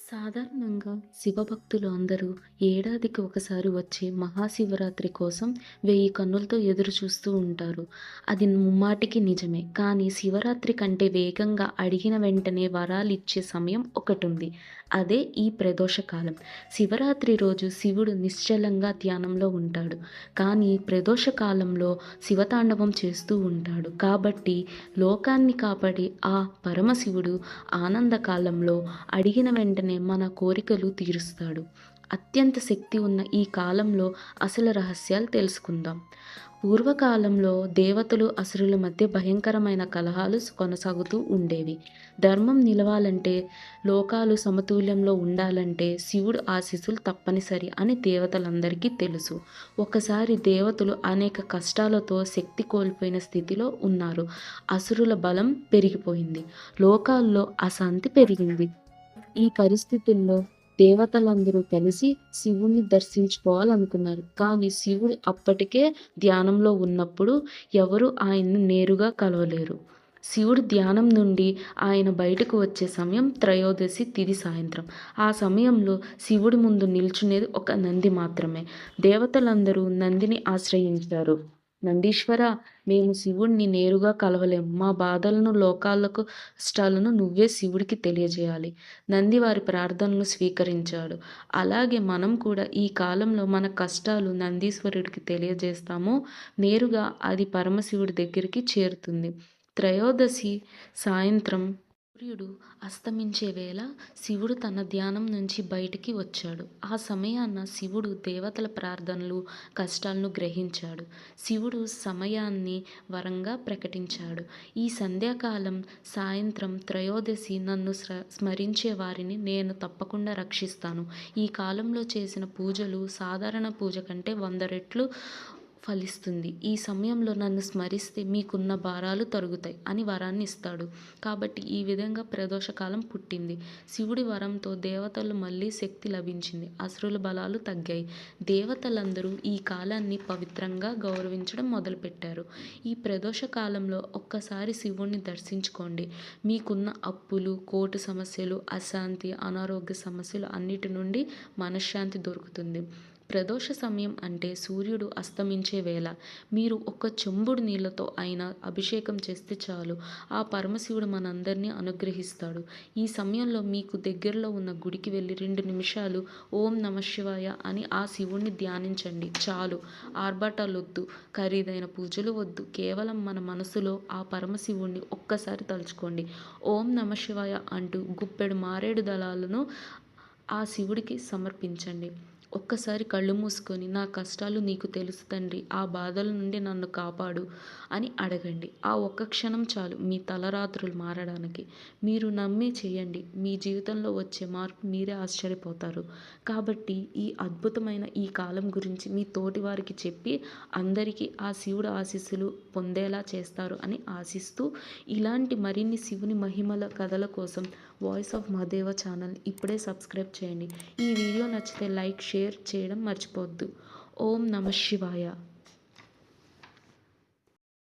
సాధారణంగా శివభక్తులు అందరూ ఏడాదికి ఒకసారి వచ్చే మహాశివరాత్రి కోసం 1000 కన్నులతో ఎదురు చూస్తూ ఉంటారు. అది ముమ్మాటికి నిజమే. కానీ శివరాత్రి కంటే వేగంగా అడిగిన వెంటనే వరాలిచ్చే సమయం ఒకటుంది. అదే ఈ ప్రదోషకాలం. శివరాత్రి రోజు శివుడు నిశ్చలంగా ధ్యానంలో ఉంటాడు. కానీ ప్రదోష కాలంలో శివతాండవం చేస్తూ ఉంటాడు. కాబట్టి లోకాన్ని కాపాడే ఆ పరమశివుడు ఆనందకాలంలో అడిగిన వెంటనే మన కోరికలు తీరుస్తాడు. అత్యంత శక్తి ఉన్న ఈ కాలంలో అసలు రహస్యాలు తెలుసుకుందాం. పూర్వకాలంలో దేవతలు, అసురుల మధ్య భయంకరమైన కలహాలు కొనసాగుతూ ఉండేవి. ధర్మం నిలవాలంటే, లోకాలు సమతుల్యంలో ఉండాలంటే శివుడు ఆశీస్సులు తప్పనిసరి అని దేవతలందరికీ తెలుసు. ఒకసారి దేవతలు అనేక కష్టాలతో శక్తి కోల్పోయిన స్థితిలో ఉన్నారు. అసురుల బలం పెరిగిపోయింది. లోకాల్లో అశాంతి పెరిగింది. ఈ పరిస్థితుల్లో దేవతలందరూ కలిసి శివుణ్ణి దర్శించుకోవాలనుకున్నారు. కానీ శివుడు అప్పటికే ధ్యానంలో ఉన్నప్పుడు ఎవరు ఆయన్ను నేరుగా కలవలేరు. శివుడు ధ్యానం నుండి ఆయన బయటకు వచ్చే సమయం త్రయోదశి తిథి సాయంత్రం. ఆ సమయంలో శివుడి ముందు నిల్చునేది ఒక నంది మాత్రమే. దేవతలందరూ నందిని ఆశ్రయించారు. నందీశ్వర, మేము శివుణ్ణి నేరుగా కలవలేము. మా బాధలను, లోకాలకు కష్టాలను నువ్వే శివుడికి తెలియజేయాలి. నంది వారి ప్రార్థనలు స్వీకరించాడు. అలాగే మనం కూడా ఈ కాలంలో మన కష్టాలు నందీశ్వరుడికి తెలియజేస్తామో నేరుగా అది పరమశివుడి దగ్గరికి చేరుతుంది. త్రయోదశి సాయంత్రం సూర్యుడు అస్తమించే వేళ శివుడు తన ధ్యానం నుంచి బయటికి వచ్చాడు. ఆ సమయాన శివుడు దేవతల ప్రార్థనలు, కష్టాలను గ్రహించాడు. శివుడు సమయాన్ని వరంగా ప్రకటించాడు. ఈ సంధ్యాకాలం సాయంత్రం త్రయోదశి నన్ను స్మరించే వారిని నేను తప్పకుండా రక్షిస్తాను. ఈ కాలంలో చేసిన పూజలు సాధారణ పూజ కంటే 100 రెట్లు ఫలిస్తుంది. ఈ సమయంలో నన్ను స్మరిస్తే మీకున్న భారాలు తొలగుతాయి అని వరాన్ని ఇస్తాడు. కాబట్టి ఈ విధంగా ప్రదోషకాలం పుట్టింది. శివుడి వరంతో దేవతలు మళ్ళీ శక్తి లభించింది. అసురుల బలాలు తగ్గాయి. దేవతలందరూ ఈ కాలాన్ని పవిత్రంగా గౌరవించడం మొదలుపెట్టారు. ఈ ప్రదోష కాలంలో ఒక్కసారి శివుణ్ణి దర్శించుకోండి. మీకున్న అప్పులు, కోర్టు సమస్యలు, అశాంతి, అనారోగ్య సమస్యలు అన్నిటి నుండి మనశ్శాంతి దొరుకుతుంది. ప్రదోష సమయం అంటే సూర్యుడు అస్తమించే వేళ. మీరు ఒక చెంబుడు నీళ్లతో అయినా అభిషేకం చేస్తే చాలు. ఆ పరమశివుడు మనందరినీ అనుగ్రహిస్తాడు. ఈ సమయంలో మీకు దగ్గరలో ఉన్న గుడికి వెళ్ళి 2 నిమిషాలు ఓం నమఃశివాయ అని ఆ శివుణ్ణి ధ్యానించండి చాలు. ఆర్భాటాలొద్దు, ఖరీదైన పూజలు వద్దు. కేవలం మన మనసులో ఆ పరమశివుణ్ణి ఒక్కసారి తలుచుకోండి. ఓం నమఃశివాయ అంటూ గుప్పెడు మారేడు దళాలను ఆ శివుడికి సమర్పించండి. ఒక్కసారి కళ్ళు మూసుకొని, నా కష్టాలు నీకు తెలుసు తండ్రి, ఆ బాధల నుండి నన్ను కాపాడు అని అడగండి. ఆ ఒక్క క్షణం చాలు మీ తలరాత్రులు మారడానికి. మీరు నమ్మి చేయండి. మీ జీవితంలో వచ్చే మార్పు మీరే ఆశ్చర్యపోతారు. కాబట్టి ఈ అద్భుతమైన ఈ కాలం గురించి మీ తోటి వారికి చెప్పి అందరికీ ఆ శివుడు ఆశీస్సులు పొందేలా చేస్తారు అని ఆశిస్తూ, ఇలాంటి మరిన్ని శివుని మహిమల కథల కోసం వాయిస్ ఆఫ్ మహాదేవ ఛానల్ ఇప్పుడే సబ్స్క్రైబ్ చేయండి. ఈ వీడియో నచ్చితే లైక్, షేర్ చేయడం మర్చిపోవద్దు. ఓం నమః శివాయ.